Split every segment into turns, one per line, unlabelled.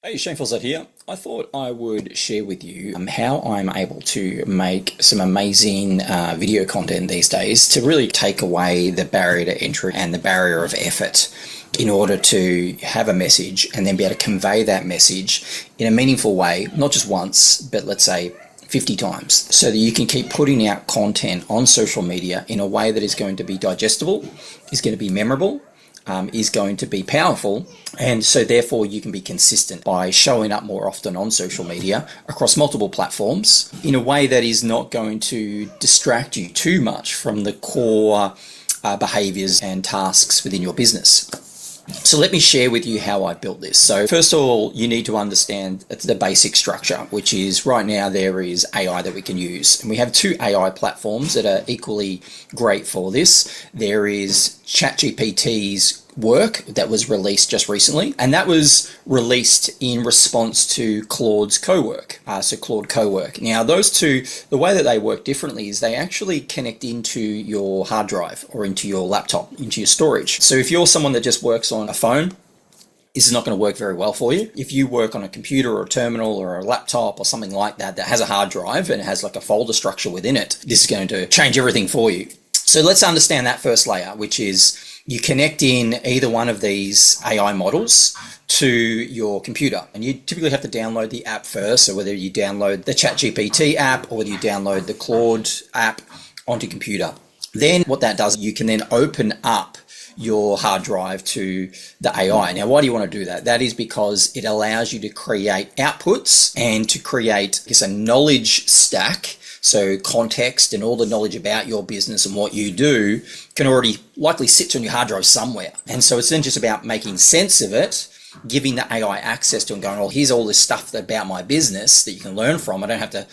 Hey, Shane Fawcett here. I thought I would share with you how I'm able to make some amazing video content these days to really take away the barrier to entry and the barrier of effort in order to have a message and then be able to convey that message in a meaningful way, not just once, but let's say 50 times, so that you can keep putting out content on social media in a way that is going to be digestible, is going to be memorable, is going to be powerful, and so therefore you can be consistent by showing up more often on social media across multiple platforms in a way that is not going to distract you too much from the core behaviors and tasks within your business. So let me share with you how I built this. So first of all, you need to understand the basic structure, which is right now there is AI that we can use. And we have two AI platforms that are equally great for this. There is ChatGPT's work that was released just recently, and that was released in response to Claude's co-work. So Claude co-work. Now those two, the way that they work differently is they actually connect into your hard drive or into your laptop, into your storage. So if you're someone that just works on a phone, this is not going to work very well for you. If you work on a computer or a terminal or a laptop or something like that that has a hard drive and has like a folder structure within it, this is going to change everything for you. So let's understand that first layer, which is you connect in either one of these AI models to your computer, and you typically have to download the app first. So whether you download the ChatGPT app or whether you download the Claude app onto your computer, then what that does, you can then open up your hard drive to the AI. Now, why do you want to do that? That is because it allows you to create outputs and to create, I guess, a knowledge stack. So context and all the knowledge about your business and what you do can already likely sit on your hard drive somewhere. And so it's then just about making sense of it, giving the AI access to it and going, well, here's all this stuff about my business that you can learn from. I don't have to,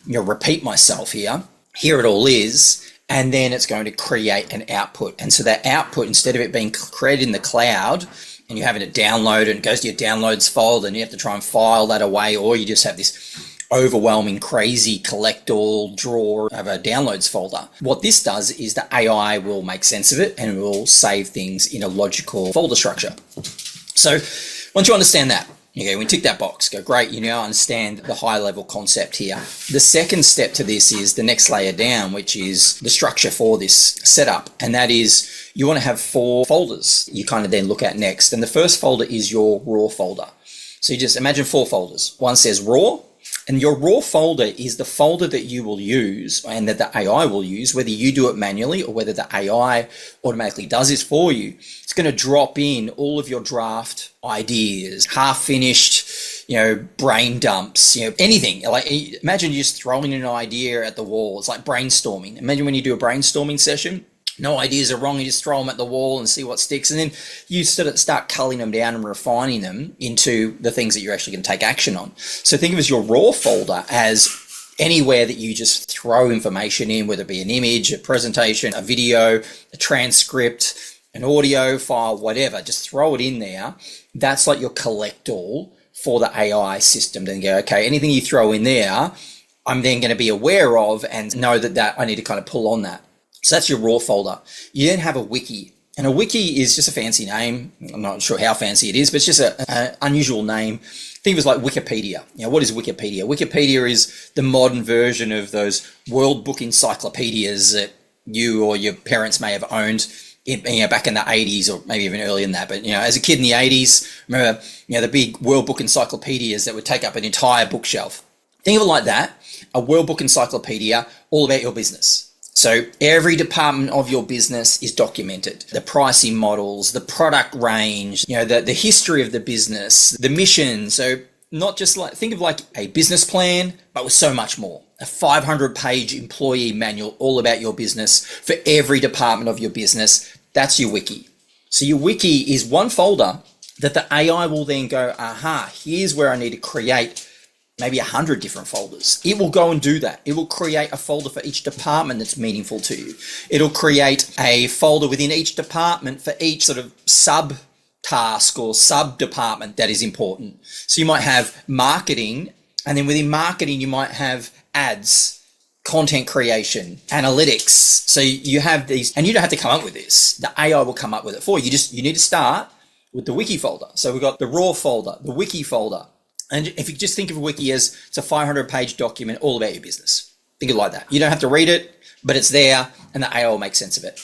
repeat myself here. Here it all is. And then it's going to create an output. And so that output, instead of it being created in the cloud and you having it downloaded and it goes to your downloads folder and you have to try and file that away, or you just have this overwhelming, crazy collect all drawer of a downloads folder. What this does is the AI will make sense of it and it will save things in a logical folder structure. So once you understand that, okay, we tick that box, go, great, you now understand the high level concept here. The second step to this is the next layer down, which is the structure for this setup. And that is you want to have 4 folders you kind of then look at next. And the first folder is your raw folder. So you just imagine 4 folders. One says raw, and your raw folder is the folder that you will use and that the AI will use, whether you do it manually or whether the AI automatically does this for you. It's going to drop in all of your draft ideas, half finished, brain dumps, anything. Like imagine just throwing an idea at the wall. It's like brainstorming. Imagine when you do a brainstorming session, no ideas are wrong. You just throw them at the wall and see what sticks. And then you start culling them down and refining them into the things that you're actually going to take action on. So think of as your raw folder as anywhere that you just throw information in, whether it be an image, a presentation, a video, a transcript, an audio file, whatever, just throw it in there. That's like your collect all for the AI system. Then go, okay, anything you throw in there, I'm then going to be aware of and know that I need to kind of pull on that. So that's your raw folder. You then have a wiki. And a wiki is just a fancy name. I'm not sure how fancy it is, but it's just an unusual name. Think of it as like Wikipedia. What is Wikipedia? Wikipedia is the modern version of those World Book encyclopedias that you or your parents may have owned back in the 80s or maybe even earlier than that. But, as a kid in the 80s, remember, the big World Book encyclopedias that would take up an entire bookshelf. Think of it like that, a World Book encyclopedia all about your business. So every department of your business is documented. The pricing models, the product range, the history of the business, the mission. So not just think of like a business plan, but with so much more. A 500-page employee manual all about your business for every department of your business. That's your wiki. So your wiki is one folder that the AI will then go, aha, here's where I need to create maybe 100 different folders. It will go and do that. It will create a folder for each department that's meaningful to you. It'll create a folder within each department for each sort of sub task or sub department that is important. So you might have marketing, and then within marketing, you might have ads, content creation, analytics. So you have these, and you don't have to come up with this. The AI will come up with it for you. You need to start with the wiki folder. So we've got the raw folder, the wiki folder. And if you just think of a wiki as it's a 500-page document all about your business. Think of it like that. You don't have to read it, but it's there and the AI will make sense of it.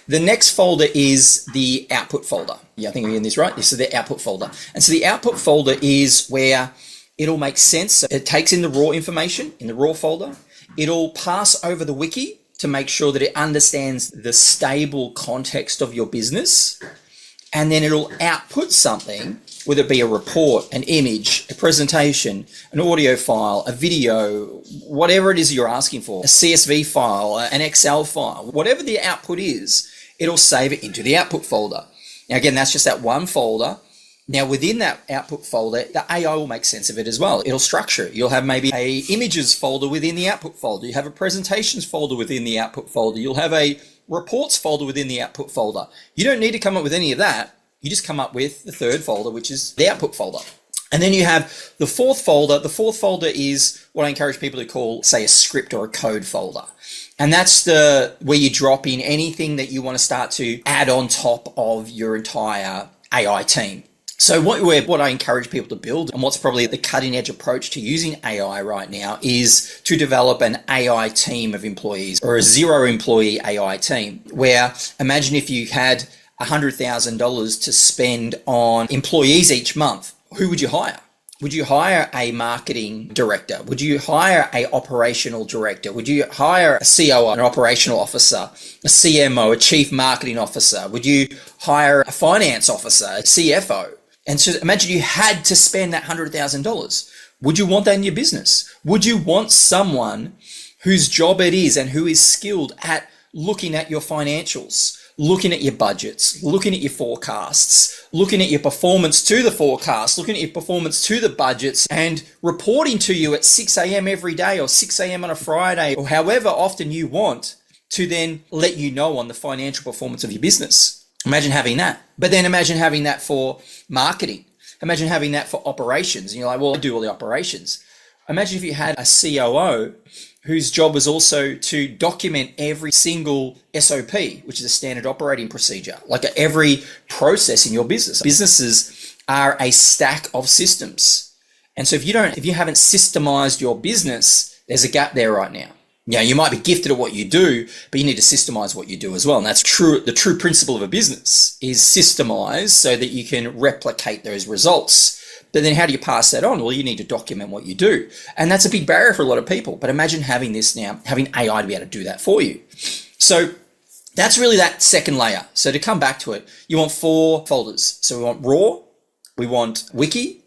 The next folder is the output folder. Yeah, I think I'm getting this right. This is the output folder. And so the output folder is where it'll make sense. So it takes in the raw information in the raw folder. It'll pass over the wiki to make sure that it understands the stable context of your business. And then it'll output something, whether it be a report, an image, a presentation, an audio file, a video, whatever it is you're asking for, a CSV file, an Excel file, whatever the output is, it'll save it into the output folder. Now, again, that's just that one folder. Now, within that output folder, the AI will make sense of it as well. It'll structure it. You'll have maybe a images folder within the output folder. You have a presentations folder within the output folder. You'll have a reports folder within the output folder. You don't need to come up with any of that. You just come up with the third folder, which is the output folder. And then you have the fourth folder. The fourth folder is what I encourage people to call, say, a script or a code folder. And that's where you drop in anything that you want to start to add on top of your entire AI team. So what I encourage people to build, and what's probably the cutting edge approach to using AI right now, is to develop an AI team of employees, or a zero employee AI team, where imagine if you had $100,000 to spend on employees each month. Who would you hire? Would you hire a marketing director? Would you hire a operational director? Would you hire a COO, an operational officer, a CMO, a chief marketing officer? Would you hire a finance officer, a CFO? And so imagine you had to spend that $100,000. Would you want that in your business? Would you want someone whose job it is and who is skilled at looking at your financials, looking at your budgets, looking at your forecasts, looking at your performance to the forecast, looking at your performance to the budgets, and reporting to you at 6 a.m. every day, or 6 a.m. on a Friday, or however often you want, to then let you know on the financial performance of your business? Imagine having that. But then imagine having that for marketing. Imagine having that for operations. And you're like, well, I do all the operations. Imagine if you had a COO whose job was also to document every single SOP, which is a standard operating procedure, like every process in your business. Businesses are a stack of systems. And so if you haven't systemized your business, there's a gap there right now. Yeah, you might be gifted at what you do, but you need to systemize what you do as well. And that's true. The true principle of a business is systemize so that you can replicate those results. But then how do you pass that on? Well, you need to document what you do. And that's a big barrier for a lot of people. But imagine having this now, having AI to be able to do that for you. So that's really that second layer. So to come back to it, you want 4 folders. So we want raw, we want wiki,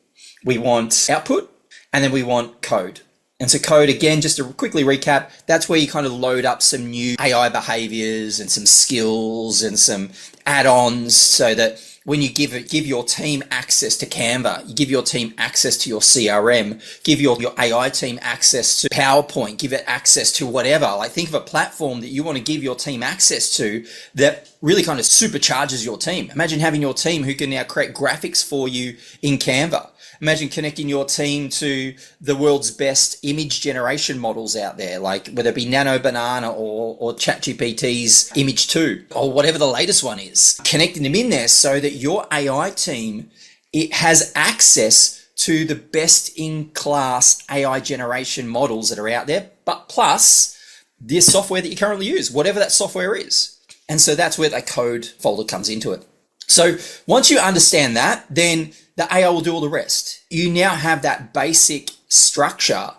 we want output, and then we want code. And so code, again, just to quickly recap, that's where you kind of load up some new AI behaviors and some skills and some add-ons, so that when you give your team access to Canva, you give your team access to your CRM, give your AI team access to PowerPoint, give it access to whatever. Like, think of a platform that you want to give your team access to that really kind of supercharges your team. Imagine having your team who can now create graphics for you in Canva. Imagine connecting your team to the world's best image generation models out there, like whether it be Nano Banana or ChatGPT's Image 2, or whatever the latest one is. Connecting them in there so that your AI team, it has access to the best in class AI generation models that are out there, but plus the software that you currently use, whatever that software is. And so that's where that code folder comes into it. So once you understand that, then the AI will do all the rest. You now have that basic structure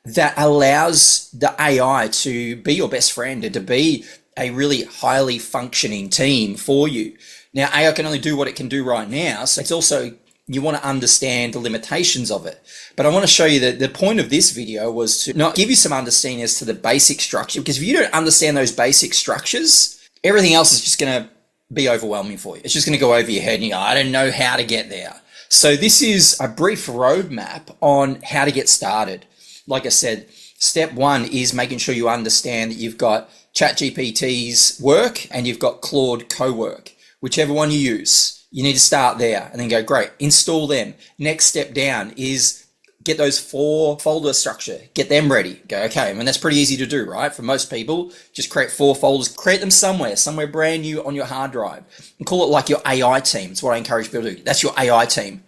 that allows the AI to be your best friend and to be a really highly functioning team for you. Now, AI can only do what it can do right now. So it's also, you want to understand the limitations of it. But I want to show you that the point of this video was to not give you some understanding as to the basic structure, because if you don't understand those basic structures, everything else is just going to be overwhelming for you. It's just going to go over your head and you go, I don't know how to get there. So this is a brief roadmap on how to get started. Like I said, step 1 is making sure you understand that you've got ChatGPT's work and you've got Claude co-work. Whichever one you use, you need to start there and then go, great, install them. Next step down is get those 4 folder structure, get them ready. Go, okay, I mean, that's pretty easy to do, right? For most people, just create 4 folders, create them somewhere brand new on your hard drive, and call it like your AI team. It's what I encourage people to do. That's your AI team.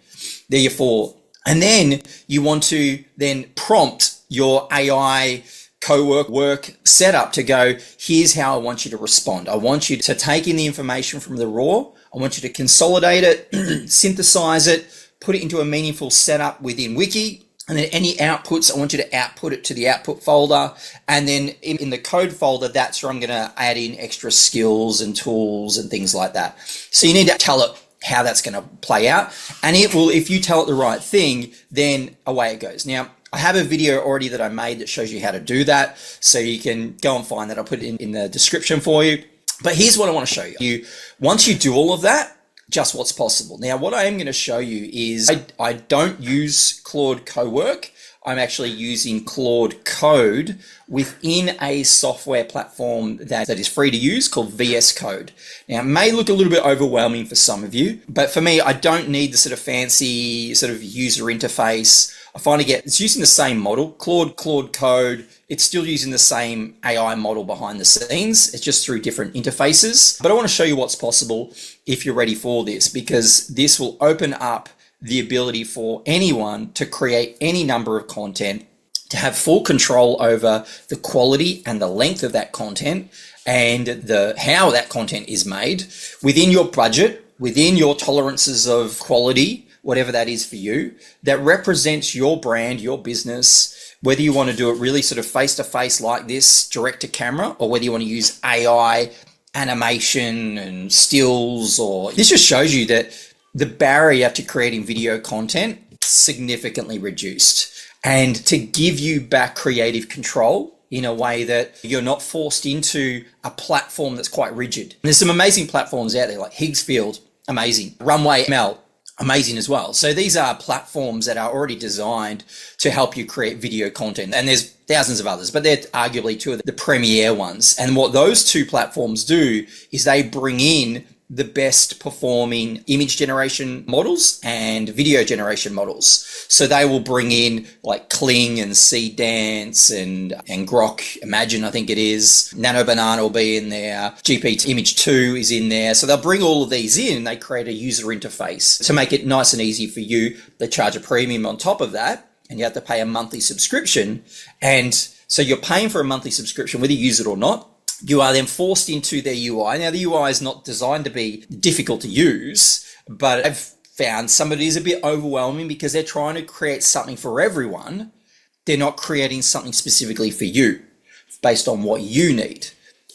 They're your 4. And then you want to then prompt your AI work setup to go, here's how I want you to respond. I want you to take in the information from the raw. I want you to consolidate it, synthesize it, put it into a meaningful setup within Wiki. And then any outputs, I want you to output it to the output folder. And then in the code folder, that's where I'm going to add in extra skills and tools and things like that. So you need to tell it how that's going to play out. And it will, if you tell it the right thing, then away it goes. Now, I have a video already that I made that shows you how to do that. So you can go and find that. I'll put it in the description for you. But here's what I want to show you. Once you do all of that, just what's possible. Now, what I am going to show you is I don't use Claude Cowork. I'm actually using Claude Code within a software platform that is free to use called VS Code. Now, it may look a little bit overwhelming for some of you, but for me, I don't need the sort of fancy sort of user interface. I find it's using the same model, Claude Code. It's still using the same AI model behind the scenes. It's just through different interfaces. But I want to show you what's possible if you're ready for this, because this will open up the ability for anyone to create any number of content, to have full control over the quality and the length of that content and how that content is made within your budget, within your tolerances of quality, whatever that is for you, that represents your brand, your business, whether you want to do it really sort of face-to-face like this, direct to camera, or whether you want to use AI, animation and stills, or this just shows you that the barrier to creating video content significantly reduced, and to give you back creative control in a way that you're not forced into a platform that's quite rigid. And there's some amazing platforms out there like Higgsfield, amazing, Runway ML, amazing as well. So these are platforms that are already designed to help you create video content. And there's thousands of others, but they're arguably 2 of the premier ones. And what those 2 platforms do is they bring in the best performing image generation models and video generation models. So they will bring in like Kling and Dance and Grok, Imagine, I think it is. Nano Banana will be in there. GPT Image 2 is in there. So they'll bring all of these in. They create a user interface to make it nice and easy for you. They charge a premium on top of that, and you have to pay a monthly subscription. And so you're paying for a monthly subscription whether you use it or not. You are then forced into their UI. Now, the UI is not designed to be difficult to use, but I've found some of it is a bit overwhelming because they're trying to create something for everyone. They're not creating something specifically for you based on what you need.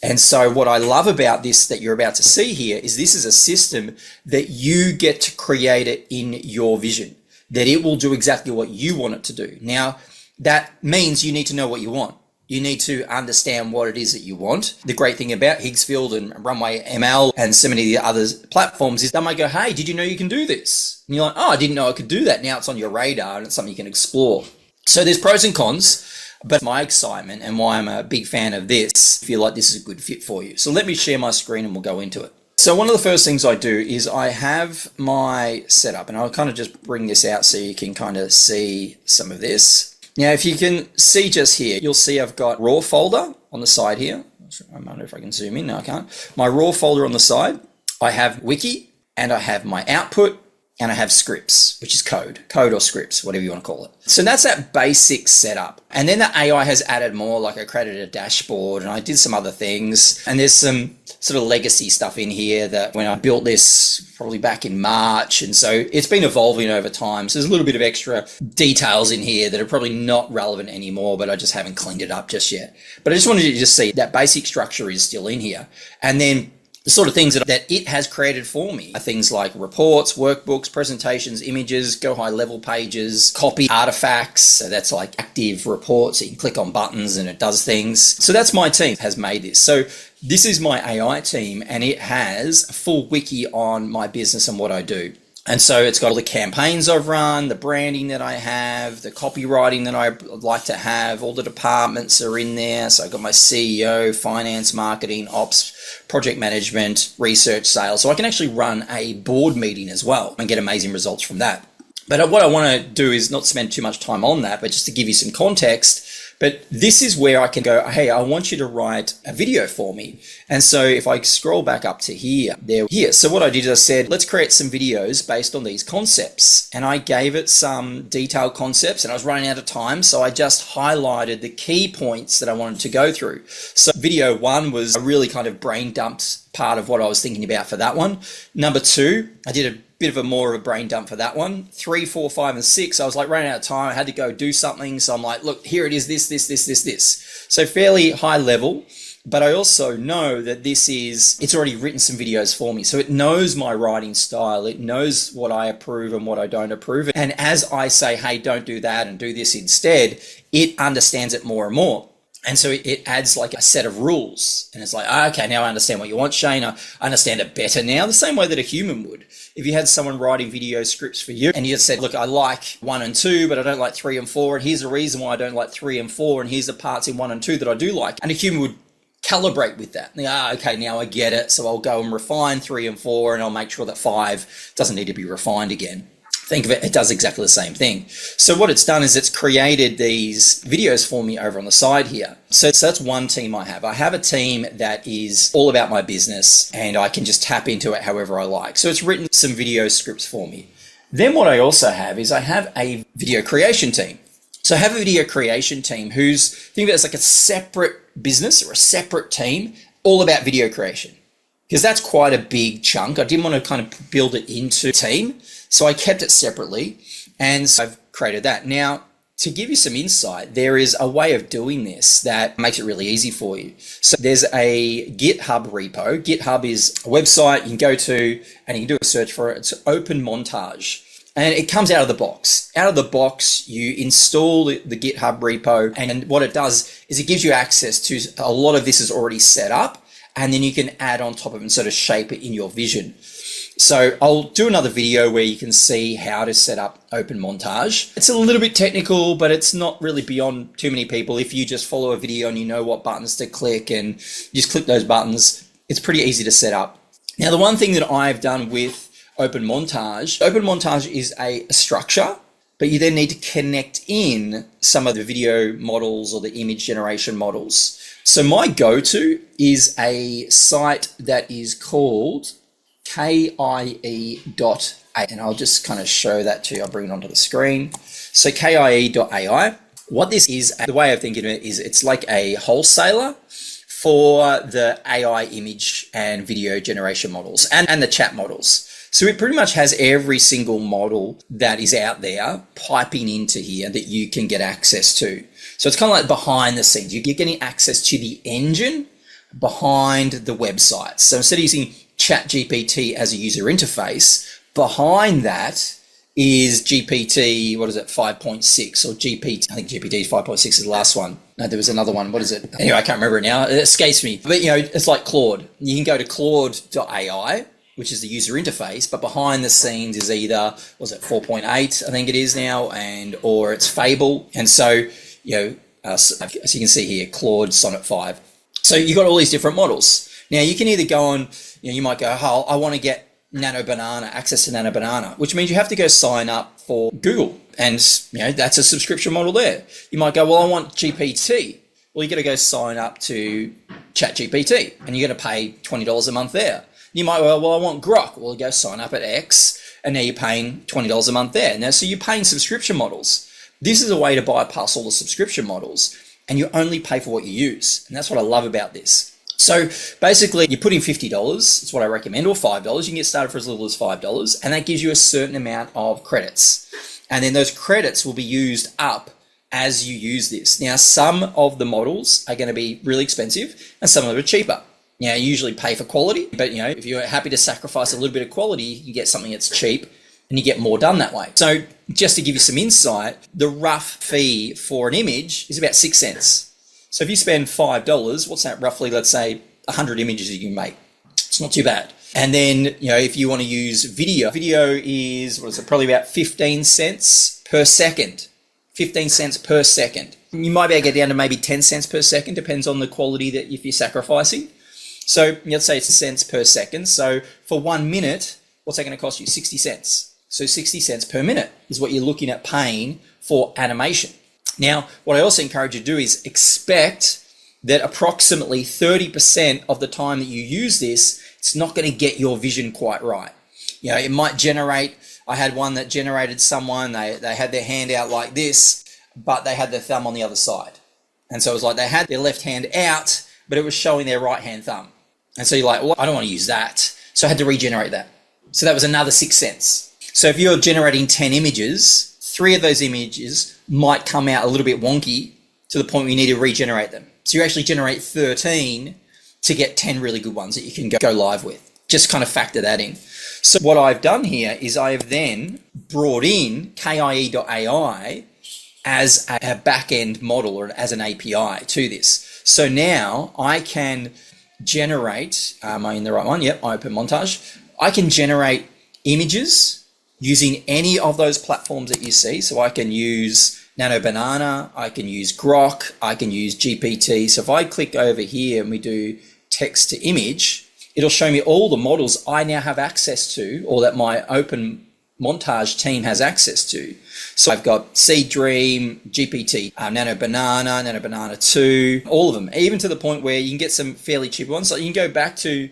And so what I love about this that you're about to see here is this is a system that you get to create it in your vision, that it will do exactly what you want it to do. Now, that means you need to know what you want. You need to understand what it is that you want. The great thing about Higgsfield and Runway ML and so many of the other platforms is they might go, hey, did you know you can do this? And you're like, oh, I didn't know I could do that. Now it's on your radar and it's something you can explore. So there's pros and cons, but my excitement and why I'm a big fan of this, I feel like this is a good fit for you. So let me share my screen and we'll go into it. So one of the first things I do is I have my setup, and I'll kind of just bring this out so you can kind of see some of this. Now, if you can see just here, you'll see I've got raw folder on the side here. I don't know if I can zoom in. No, I can't. My raw folder on the side, I have wiki, and I have my output, and I have scripts, which is code or scripts, whatever you want to call it. So that's that basic setup. And then the AI has added more, like I created a dashboard and I did some other things. And there's some sort of legacy stuff in here that when I built this probably back in March. And so it's been evolving over time. So there's a little bit of extra details in here that are probably not relevant anymore, but I just haven't cleaned it up just yet. But I just wanted you to just see that basic structure is still in here. And then the sort of things that it has created for me are things like reports, workbooks, presentations, images, go high level pages, copy artifacts. So that's like active reports. So you can click on buttons and it does things. So that's my team has made this. So this is my AI team and it has a full wiki on my business and what I do. And so it's got all the campaigns I've run, the branding that I have, the copywriting that I like to have, all the departments are in there. So I've got my CEO, finance, marketing, ops, project management, research, sales. So I can actually run a board meeting as well and get amazing results from that. But what I want to do is not spend too much time on that, but just to give you some context. But this is where I can go, hey, I want you to write a video for me. And so if I scroll back up to here. So what I did is I said, let's create some videos based on these concepts. And I gave it some detailed concepts, and I was running out of time. So I just highlighted the key points that I wanted to go through. So video 1 was a really kind of brain dumped part of what I was thinking about for that one. Number 2, I did a bit of a more of a brain dump for that one. 3, 4, 5, and 6, I was like running out of time. I had to go do something. So I'm like, look, here it is, this. So fairly high level, but I also know that it's already written some videos for me. So it knows my writing style. It knows what I approve and what I don't approve. And as I say, hey, don't do that and do this instead, it understands it more and more. And so it adds like a set of rules. And it's like, okay, now I understand what you want, Shane. I understand it better now, the same way that a human would. If you had someone writing video scripts for you and you just said, look, I like 1 and 2, but I don't like 3 and 4. And here's the reason why I don't like 3 and 4. And here's the parts in 1 and 2 that I do like. And a human would calibrate with that. Okay, now I get it. So I'll go and refine 3 and 4, and I'll make sure that 5 doesn't need to be refined again. Think of it, it does exactly the same thing. So what it's done is it's created these videos for me over on the side here. So that's one team I have. I have a team that is all about my business, and I can just tap into it however I like. So it's written some video scripts for me. Then what I also have is I have a video creation team. So I have a video creation team think of it as like a separate business or a separate team all about video creation, because that's quite a big chunk. I didn't want to kind of build it into a team. So I kept it separately, and so I've created that. Now, to give you some insight, there is a way of doing this that makes it really easy for you. So there's a GitHub repo. GitHub is a website you can go to, and you can do a search for it. It's OpenMontage, and it comes out of the box. Out of the box, you install the GitHub repo, and what it does is it gives you access to a lot of this is already set up, and then you can add on top of it and sort of shape it in your vision. So I'll do another video where you can see how to set up OpenMontage. It's a little bit technical, but it's not really beyond too many people. If you just follow a video and you know what buttons to click and you just click those buttons, it's pretty easy to set up. Now, the one thing that I've done with OpenMontage is a structure, but you then need to connect in some of the video models or the image generation models. So my go-to is a site that is called KIE.AI, and I'll just kind of show that to you. I'll bring it onto the screen. So KIE.AI, what this is, the way of thinking of it is it's like a wholesaler for the AI image and video generation models and the chat models. So it pretty much has every single model that is out there piping into here that you can get access to. So it's kind of like behind the scenes. You're getting access to the engine behind the website. So instead of using ChatGPT as a user interface, behind that is GPT, 5.6 or GPT, I think GPT 5.6 is the last one. No, there was another one. What is it? Anyway, I can't remember it now. It escapes me. But it's like Claude. You can go to Claude.ai, which is the user interface, but behind the scenes is either, 4.8, I think it is now, or it's Fable. And so, as you can see here, Claude, Sonnet 5. So you've got all these different models. Now you can either go on, you might go, I want to get access to Nano Banana, which means you have to go sign up for Google. And, that's a subscription model there. You might go, I want GPT. Well, you got to go sign up to ChatGPT, and you're going to pay $20 a month there. You might go, I want Grok. Well, you go sign up at X, and now you're paying $20 a month there. Now, so you're paying subscription models. This is a way to bypass all the subscription models, and you only pay for what you use. And that's what I love about this. So basically, you put in $50, that's what I recommend, or $5. You can get started for as little as $5, and that gives you a certain amount of credits. And then those credits will be used up as you use this. Now, some of the models are going to be really expensive, and some of them are cheaper. You usually pay for quality, but if you're happy to sacrifice a little bit of quality, you get something that's cheap, and you get more done that way. So just to give you some insight, the rough fee for an image is about 6 cents. So if you spend $5, what's that roughly, let's say 100 images you can make. It's not too bad. And then, if you want to use video is, probably about 15 cents per second. 15 cents per second. You might be able to get down to maybe 10 cents per second, depends on the quality that if you're sacrificing. So let's say it's cents per second. So for 1 minute, what's that going to cost you? 60 cents. So 60 cents per minute is what you're looking at paying for animation. Now, what I also encourage you to do is expect that approximately 30% of the time that you use this, it's not going to get your vision quite right. You know, it might generate, I had one that generated someone, they had their hand out like this, but they had their thumb on the other side. And so it was like they had their left hand out, but it was showing their right hand thumb. And so you're like, well, I don't want to use that. So I had to regenerate that. So that was another 6 cents. So if you're generating 10 images, 3 of those images might come out a little bit wonky to the point where you need to regenerate them. So you actually generate 13 to get 10 really good ones that you can go live with. Just kind of factor that in. So what I've done here is I have then brought in KIE.AI as a back-end model or as an API to this. So now I can generate, am I in the right one? Yep, OpenMontage. I can generate images using any of those platforms that you see. So I can use Nano Banana, I can use Grok, I can use GPT. So if I click over here and we do text to image, it'll show me all the models I now have access to, or that my OpenMontage team has access to. So I've got Seed Dream, GPT, Nano Banana 2, all of them, even to the point where you can get some fairly cheap ones. So you can go back to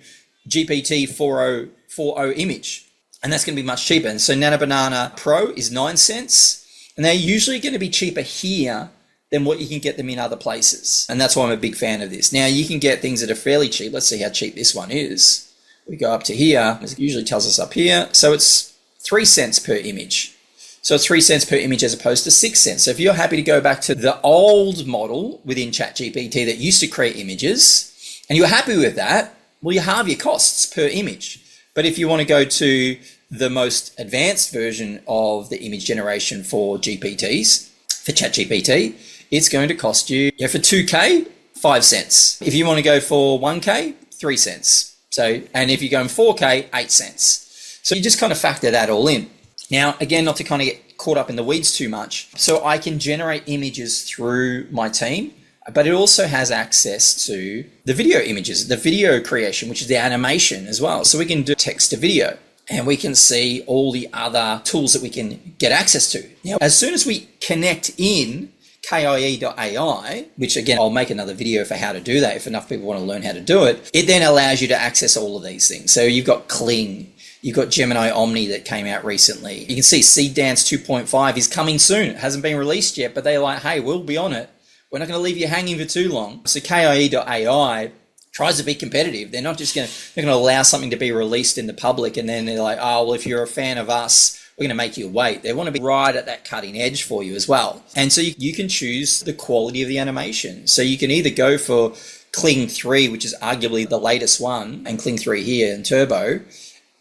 GPT 4.0 image, and that's going to be much cheaper. And so Nano Banana Pro is 9 cents, and they're usually going to be cheaper here than what you can get them in other places. And that's why I'm a big fan of this. Now you can get things that are fairly cheap. Let's see how cheap this one is. We go up to here, it usually tells us up here. So it's 3 cents per image. So it's 3 cents per image as opposed to 6 cents. So if you're happy to go back to the old model within ChatGPT that used to create images, and you're happy with that, well, you halve your costs per image. But if you want to go to the most advanced version of the image generation for GPTs, for ChatGPT, it's going to cost you, for 2K, 5 cents. If you want to go for 1K, 3 cents. So, and if you're going 4K, 8 cents. So you just kind of factor that all in. Now, again, not to kind of get caught up in the weeds too much. So I can generate images through my team, but it also has access to the video images, the video creation, which is the animation as well. So we can do text to video, and we can see all the other tools that we can get access to. Now, as soon as we connect in KIE.AI, which again, I'll make another video for how to do that if enough people want to learn how to do it, it then allows you to access all of these things. So you've got Kling, you've got Gemini Omni that came out recently. You can see Seed Dance 2.5 is coming soon. It hasn't been released yet, but they're like, hey, we'll be on it. We're not going to leave you hanging for too long. So KIE.AI tries to be competitive. They're not just going to allow something to be released in the public and then they're like, oh, well, if you're a fan of us, we're going to make you wait. They want to be right at that cutting edge for you as well. And so you can choose the quality of the animation. So you can either go for Kling 3, which is arguably the latest one, and Kling 3 here in Turbo,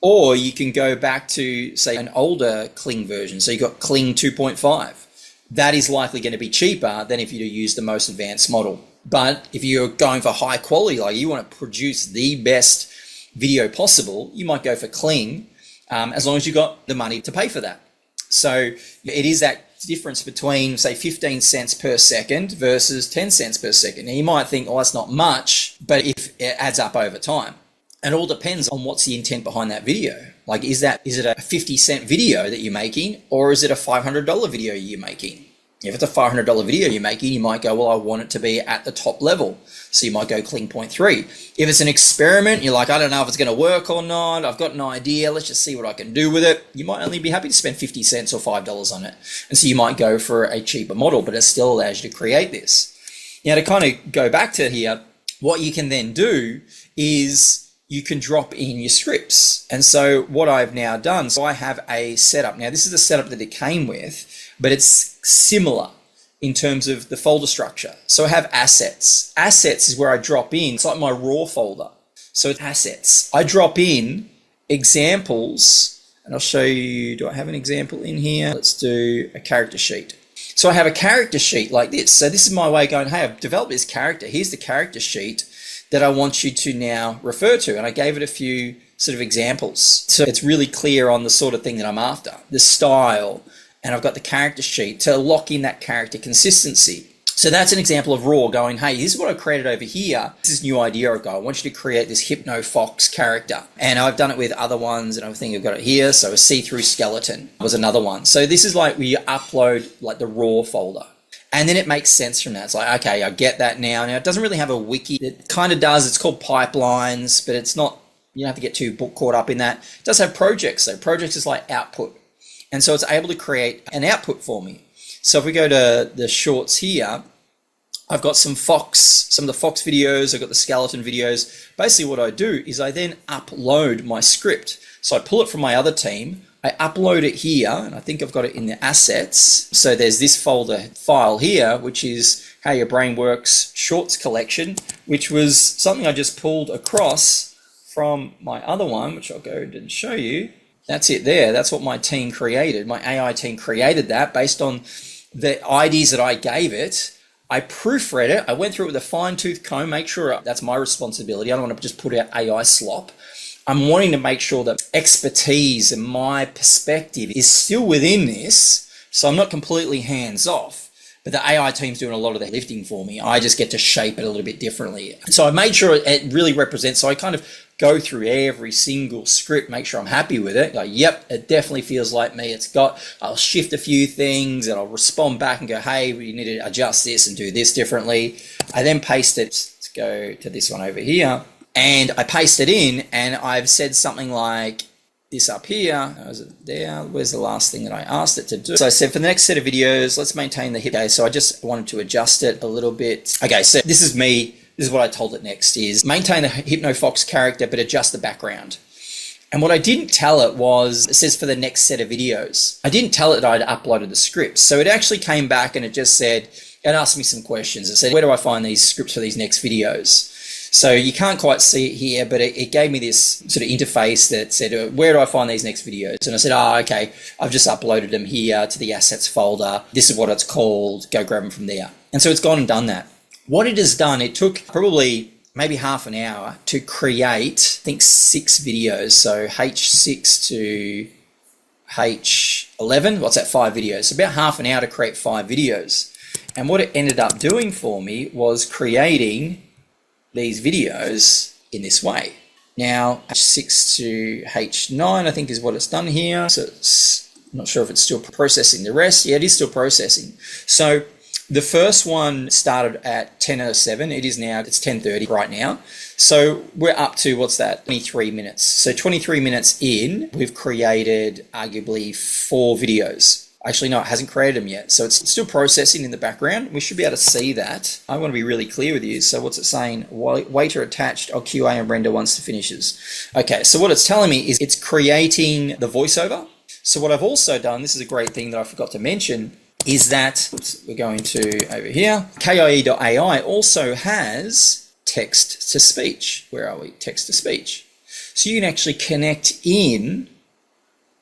or you can go back to, say, an older Kling version. So you've got Kling 2.5. That is likely going to be cheaper than if you use the most advanced model. But if you're going for high quality, like you want to produce the best video possible, you might go for Kling, as long as you've got the money to pay for that. So it is that difference between, say, 15 cents per second versus 10 cents per second. Now you might think, oh, that's not much, but if it adds up over time. And it all depends on what's the intent behind that video. Like, is it a 50-cent video that you're making, or is it a $500 video you're making? If it's a $500 video you're making, you might go, well, I want it to be at the top level. So you might go Kling 0.3. If it's an experiment, you're like, I don't know if it's going to work or not. I've got an idea. Let's just see what I can do with it. You might only be happy to spend 50 cents or $5 on it. And so you might go for a cheaper model, but it still allows you to create this. Now, to kind of go back to here, what you can then do is you can drop in your scripts. And so what I've now done, so I have a setup. Now, this is the setup that it came with, but it's similar in terms of the folder structure. So I have assets. Assets is where I drop in. It's like my raw folder. So it's assets. I drop in examples, and I'll show you, do I have an example in here? Let's do a character sheet. So I have a character sheet like this. So this is my way of going, hey, I've developed this character. Here's the character sheet that I want you to now refer to. And I gave it a few sort of examples. So it's really clear on the sort of thing that I'm after, the style, and I've got the character sheet to lock in that character consistency. So that's an example of raw going, hey, this is what I created over here. This is new idea I've got. I want you to create this Hypno Fox character. And I've done it with other ones, and I think I've got it here. So a see-through skeleton was another one. So this is like where you upload like the raw folder. And then it makes sense from that. It's like, okay, I get that now. Now, it doesn't really have a wiki. It kind of does. It's called pipelines, but it's not, you don't have to get too caught up in that. It does have projects. So projects is like output. And so it's able to create an output for me. So if we go to the shorts here, I've got some of the Fox videos. I've got the skeleton videos. Basically what I do is I then upload my script. So I pull it from my other team. I upload it here, and I think I've got it in the assets. So there's this folder file here, which is How Your Brain Works Shorts Collection, which was something I just pulled across from my other one, which I'll go and show you. That's it there. That's what my team created. My AI team created that based on the IDs that I gave it. I proofread it. I went through it with a fine-tooth comb, make sure that's my responsibility. I don't want to just put out AI slop. I'm wanting to make sure that expertise and my perspective is still within this, so I'm not completely hands off. But the AI team's doing a lot of the lifting for me. I just get to shape it a little bit differently. So I made sure it really represents, so I kind of go through every single script, make sure I'm happy with it. Like, yep, it definitely feels like me. I'll shift a few things and I'll respond back and go, hey, we need to adjust this and do this differently. I then paste it. Let's go to this one over here. And I paste it in, and I've said something like this up here. Was it there? Where's the last thing that I asked it to do? So I said for the next set of videos, let's maintain the hip. Okay, so I just wanted to adjust it a little bit. Okay, so this is me. This is what I told it next is maintain the Hypno Fox character, but adjust the background. And what I didn't tell it was, it says for the next set of videos. I didn't tell it that I'd uploaded the scripts. So it actually came back and it just said, it asked me some questions. It said, where do I find these scripts for these next videos? So you can't quite see it here, but it gave me this sort of interface that said, where do I find these next videos? And I said, okay, I've just uploaded them here to the assets folder. This is what it's called. Go grab them from there. And so it's gone and done that. What it has done, it took probably maybe half an hour to create, I think 6 videos. So H6 to H11, what's that, 5 videos? So about half an hour to create 5 videos. And what it ended up doing for me was creating these videos in this way. Now, H6 to H9, I think is what it's done here. So I'm not sure if it's still processing the rest. Yeah, it is still processing. So the first one started at 10:07. It's 10:30 right now. So we're up to, what's that, 23 minutes. So 23 minutes in, we've created arguably 4 videos. Actually, no, it hasn't created them yet. So it's still processing in the background. We should be able to see that. I want to be really clear with you. So what's it saying? Waiter attached. I'll QA and render once it finishes. Okay, so what it's telling me is it's creating the voiceover. So what I've also done, this is a great thing that I forgot to mention, is that, we're going to over here, KIE.AI also has text to speech. Where are we? Text to speech. So you can actually connect in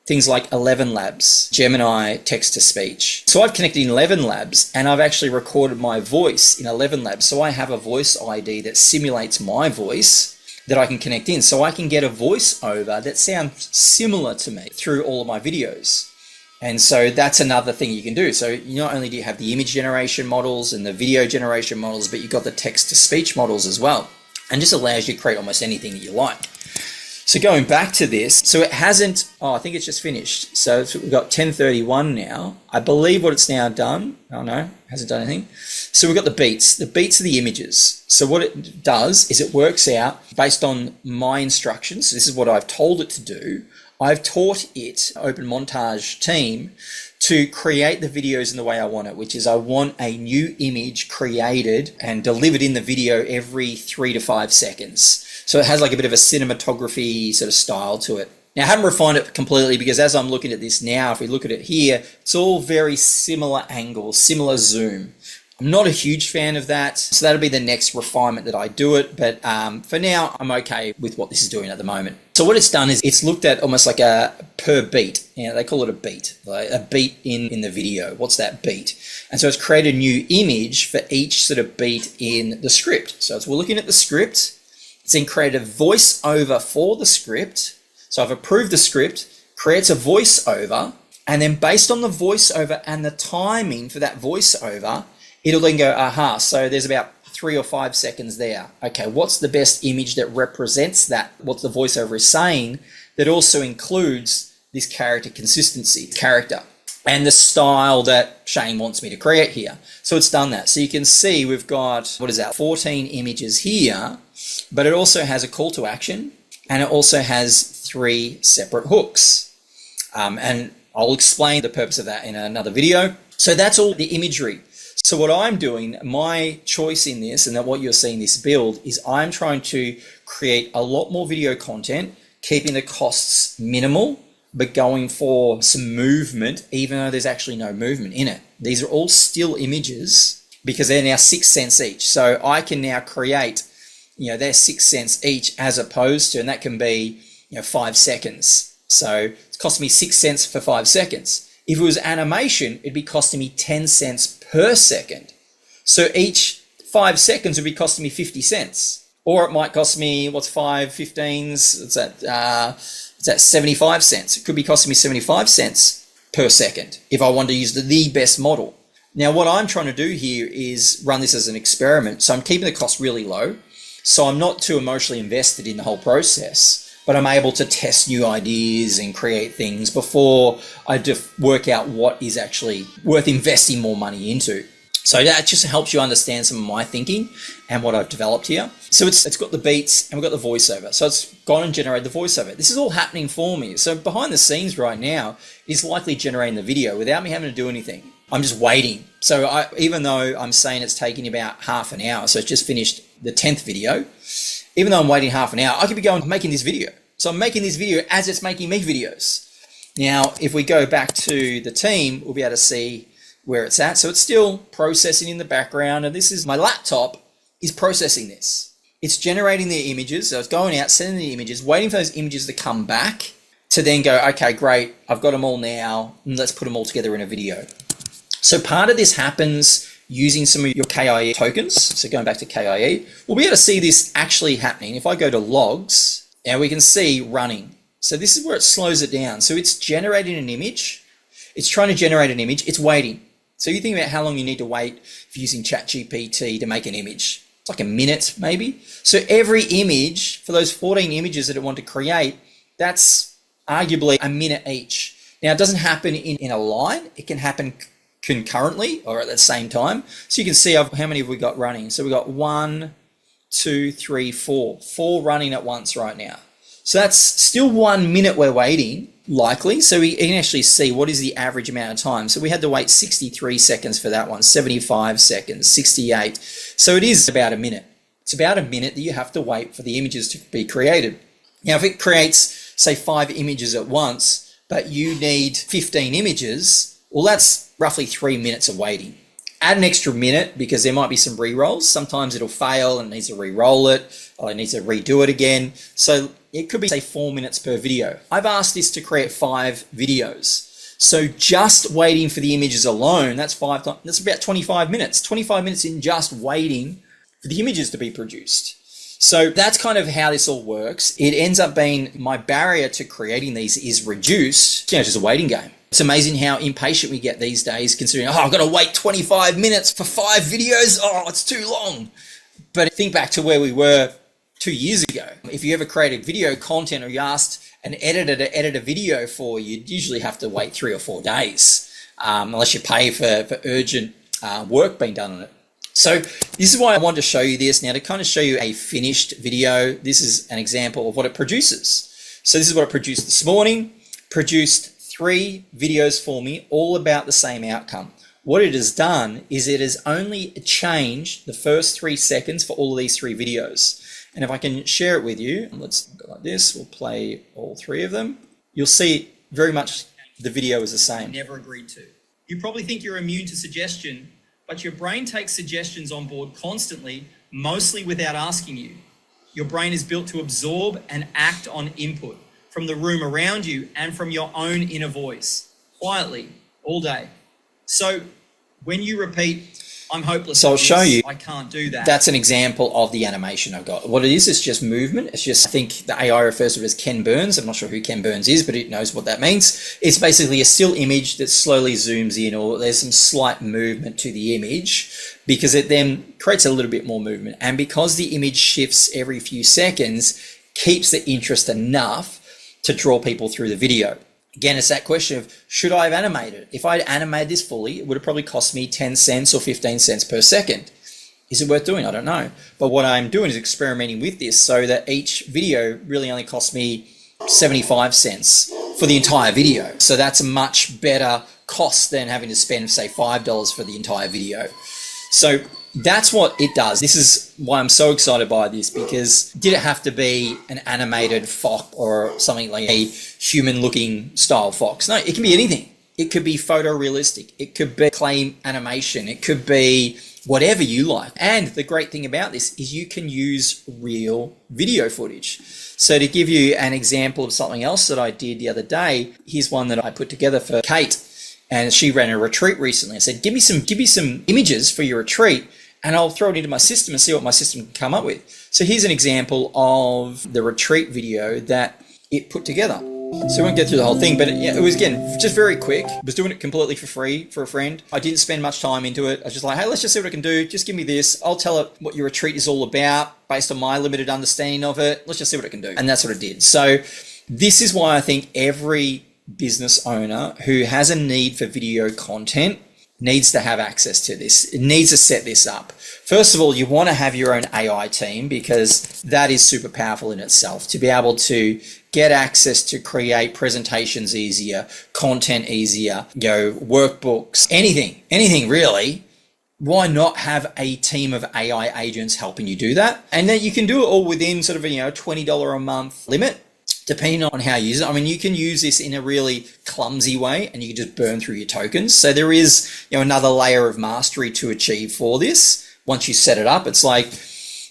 things like ElevenLabs, Gemini text to speech. So I've connected in ElevenLabs and I've actually recorded my voice in ElevenLabs. So I have a voice ID that simulates my voice that I can connect in. So I can get a voiceover that sounds similar to me through all of my videos. And so that's another thing you can do. So not only do you have the image generation models and the video generation models, but you've got the text to speech models as well. And just allows you to create almost anything that you like. So going back to this, so it hasn't, I think it's just finished. So we've got 10:31 now. I believe what it's now done, oh no, hasn't done anything. So we've got the beats. The beats are the images. So what it does is it works out based on my instructions. So this is what I've told it to do. I've taught it, OpenMontage team, to create the videos in the way I want it, which is I want a new image created and delivered in the video every 3 to 5 seconds. So it has like a bit of a cinematography sort of style to it. Now I haven't refined it completely because as I'm looking at this now, if we look at it here, it's all very similar angles, similar zoom. I'm not a huge fan of that, so that'll be the next refinement that I do it, but for now, I'm okay with what this is doing at the moment. So what it's done is it's looked at almost like a per beat. They call it a beat, like a beat in the video. What's that beat? And so it's created a new image for each sort of beat in the script. So we're looking at the script. It's then created a voiceover for the script. So I've approved the script, creates a voiceover, and then based on the voiceover and the timing for that voiceover, It'll then go, aha, so there's about 3 or 5 seconds there. Okay, what's the best image that represents that, what the voiceover is saying, that also includes this character consistency, character, and the style that Shane wants me to create here. So it's done that. So you can see we've got, 14 images here, but it also has a call to action, and it also has 3 separate hooks. And I'll explain the purpose of that in another video. So that's all the imagery. So what I'm doing, my choice in this, and that what you're seeing this build, is I'm trying to create a lot more video content, keeping the costs minimal, but going for some movement, even though there's actually no movement in it. These are all still images because they're now 6 cents each. So I can now create, they're 6 cents each, as opposed to, and that can be, 5 seconds. So it's costing me 6 cents for 5 seconds. If it was animation, it'd be costing me 10 cents per second. So each 5 seconds would be costing me 50 cents. Or it might cost me, 5 15s? It's at 75 cents. It could be costing me 75 cents per second if I want to use the best model. Now, what I'm trying to do here is run this as an experiment. So I'm keeping the cost really low. So I'm not too emotionally invested in the whole process, but I'm able to test new ideas and create things before I work out what is actually worth investing more money into. So that just helps you understand some of my thinking and what I've developed here. So it's got the beats and we've got the voiceover. So it's gone and generated the voiceover. This is all happening for me. So behind the scenes right now, it's likely generating the video without me having to do anything. I'm just waiting. So even though I'm saying it's taking about half an hour, so it's just finished the 10th video, even though I'm waiting half an hour, I could be making this video. So I'm making this video as it's making me videos. Now, if we go back to the team, we'll be able to see where it's at. So it's still processing in the background, and this is my laptop is processing this. It's generating the images, so it's going out, sending the images, waiting for those images to come back to then go, okay, great, I've got them all now, and let's put them all together in a video. So part of this happens using some of your KIE tokens. So going back to KIE, we'll be able to see this actually happening. If I go to logs, now we can see running. So this is where it slows it down. So it's generating an image. It's trying to generate an image. It's waiting. So you think about how long you need to wait for using ChatGPT to make an image. It's like a minute maybe. So every image, for those 14 images that it want to create, that's arguably a minute each. Now it doesn't happen in a line. It can happen concurrently or at the same time. So you can see how many have we got running. So we've got 1, 2, 3, 4. 4 running at once right now. So that's still 1 minute we're waiting, likely. So we can actually see what is the average amount of time. So we had to wait 63 seconds for that one, 75 seconds, 68. So it is about a minute. It's about a minute that you have to wait for the images to be created. Now, if it creates, say, 5 images at once, but you need 15 images, well, that's roughly 3 minutes of waiting. Add an extra minute because there might be some re-rolls. Sometimes it'll fail and it needs to re-roll it, or it needs to redo it again. So it could be, say, 4 minutes per video. I've asked this to create 5 videos. So just waiting for the images alone, that's about 25 minutes. 25 minutes in just waiting for the images to be produced. So that's kind of how this all works. It ends up being my barrier to creating these is reduced, just a waiting game. It's amazing how impatient we get these days, considering, I've got to wait 25 minutes for 5 videos. Oh, it's too long. But think back to where we were 2 years ago. If you ever created video content or you asked an editor to edit a video for you, you'd usually have to wait 3 or 4 days, unless you pay for urgent work being done on it. So this is why I wanted to show you this now, to kind of show you a finished video. This is an example of what it produces. So this is what it produced this morning. Produced 3 videos for me, all about the same outcome. What it has done is it has only changed the first 3 seconds for all of these 3 videos. And if I can share it with you, let's go like this, we'll play all 3 of them. You'll see very much the video is the same. Never agreed to. You probably think you're immune to suggestion, but your brain takes suggestions on board constantly, mostly without asking you. Your brain is built to absorb and act on input from the room around you and from your own inner voice, quietly, all day. So when you repeat,
I'm hopeless.
So I'll show you.
I can't do that.
That's an example of the animation I've got. What it is, it's just movement. It's just, I think the AI refers to it as Ken Burns. I'm not sure who Ken Burns is, but it knows what that means. It's basically a still image that slowly zooms in, or there's some slight movement to the image, because it then creates a little bit more movement. And because the image shifts every few seconds, keeps the interest enough to draw people through the video. Again, it's that question of, should I have animated? If I'd animated this fully, it would have probably cost me 10 cents or 15 cents per second. Is it worth doing? I don't know. But what I'm doing is experimenting with this so that each video really only costs me 75 cents for the entire video. So that's a much better cost than having to spend, say, $5 for the entire video. So that's what it does. This is why I'm so excited by this, because did it have to be an animated fox or something like a human looking style fox? No, it can be anything. It could be photorealistic. It could be clay animation. It could be whatever you like. And the great thing about this is you can use real video footage. So to give you an example of something else that I did the other day, here's one that I put together for Kate. And she ran a retreat recently. I said, give me some images for your retreat, and I'll throw it into my system and see what my system can come up with. So here's an example of the retreat video that it put together. So we won't go through the whole thing, but it was, again, just very quick. I was doing it completely for free for a friend. I didn't spend much time into it. I was just like, hey, let's just see what I can do. Just give me this. I'll tell it what your retreat is all about based on my limited understanding of it. Let's just see what it can do. And that's what it did. So this is why I think every business owner who has a need for video content needs to have access to this. It needs to set this up. First of all, you want to have your own AI team, because that is super powerful in itself, to be able to get access to create presentations easier, content easier, workbooks, anything really. Why not have a team of AI agents helping you do that? And then you can do it all within sort of $20 a month limit, depending on how you use it. I mean, you can use this in a really clumsy way and you can just burn through your tokens. So there is, another layer of mastery to achieve for this. Once you set it up, it's like,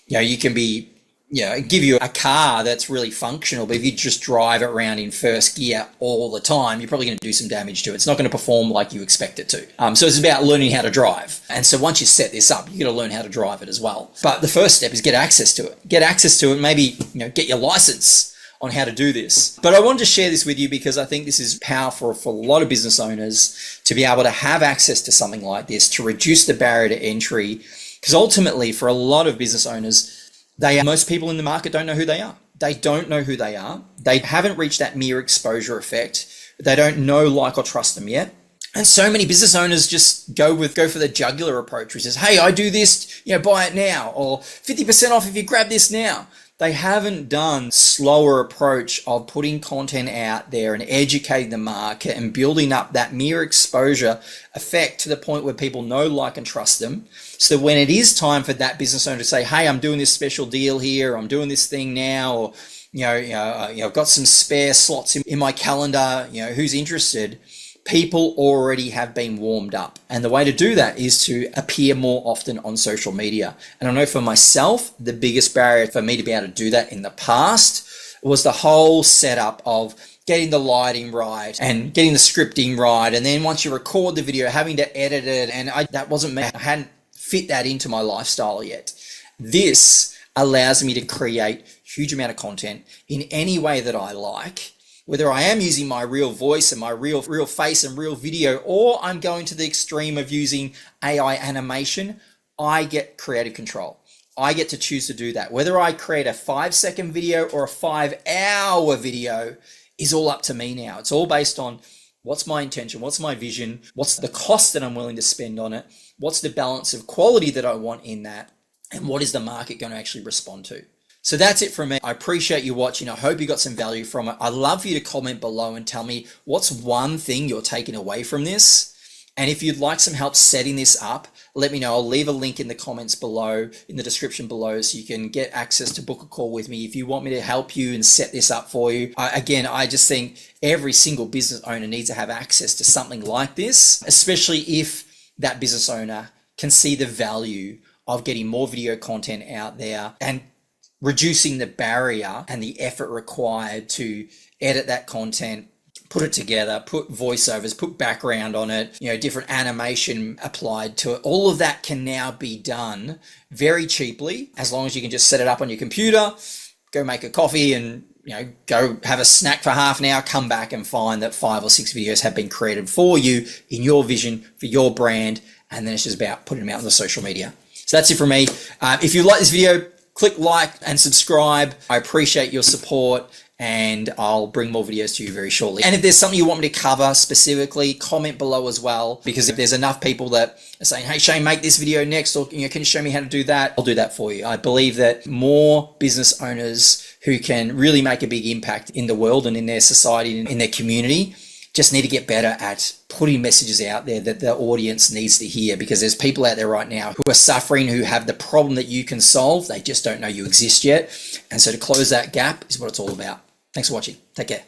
you can be, give you a car that's really functional, but if you just drive it around in first gear all the time, you're probably going to do some damage to it. It's not going to perform like you expect it to. So it's about learning how to drive. And so once you set this up, you're going to learn how to drive it as well. But the first step is get access to it. Get access to it, maybe, get your license on how to do this. But I wanted to share this with you because I think this is powerful for a lot of business owners to be able to have access to something like this, to reduce the barrier to entry. Because ultimately, for a lot of business owners, most people in the market don't know who they are. They don't know who they are. They haven't reached that mere exposure effect. They don't know, like, or trust them yet. And so many business owners just go for the jugular approach, which is, hey, I do this, buy it now, or 50% off if you grab this now. They haven't done slower approach of putting content out there and educating the market and building up that mere exposure effect to the point where people know, like, and trust them. So when it is time for that business owner to say, hey, I'm doing this special deal here, I'm doing this thing now, or, I've got some spare slots in my calendar, who's interested? People already have been warmed up. And the way to do that is to appear more often on social media. And I know for myself, the biggest barrier for me to be able to do that in the past was the whole setup of getting the lighting right and getting the scripting right. And then once you record the video, having to edit it. And that wasn't me. I hadn't fit that into my lifestyle yet. This allows me to create huge amount of content in any way that I like, whether I am using my real voice and my real face and real video, or I'm going to the extreme of using AI animation. I get creative control. I get to choose to do that. Whether I create a 5-second video or a 5-hour video is all up to me now. It's all based on what's my intention, what's my vision, what's the cost that I'm willing to spend on it, what's the balance of quality that I want in that, and what is the market going to actually respond to. So that's it from me. I appreciate you watching. I hope you got some value from it. I'd love for you to comment below and tell me what's one thing you're taking away from this. And if you'd like some help setting this up, let me know. I'll leave a link in the comments below, in the description below, so you can get access to book a call with me if you want me to help you and set this up for you. I just think every single business owner needs to have access to something like this, especially if that business owner can see the value of getting more video content out there and reducing the barrier and the effort required to edit that content, put it together, put voiceovers, put background on it, different animation applied to it. All of that can now be done very cheaply, as long as you can just set it up on your computer, go make a coffee and go have a snack for half an hour, come back and find that 5 or 6 videos have been created for you in your vision, for your brand, and then it's just about putting them out on the social media. So that's it from me. If you like this video, click like and subscribe. I appreciate your support, and I'll bring more videos to you very shortly. And if there's something you want me to cover specifically, comment below as well, because if there's enough people that are saying, hey Shane, make this video next, or can you show me how to do that, I'll do that for you. I believe that more business owners who can really make a big impact in the world and in their society and in their community just need to get better at putting messages out there that the audience needs to hear, because there's people out there right now who are suffering, who have the problem that you can solve. They just don't know you exist yet. And so to close that gap is what it's all about. Thanks for watching. Take care.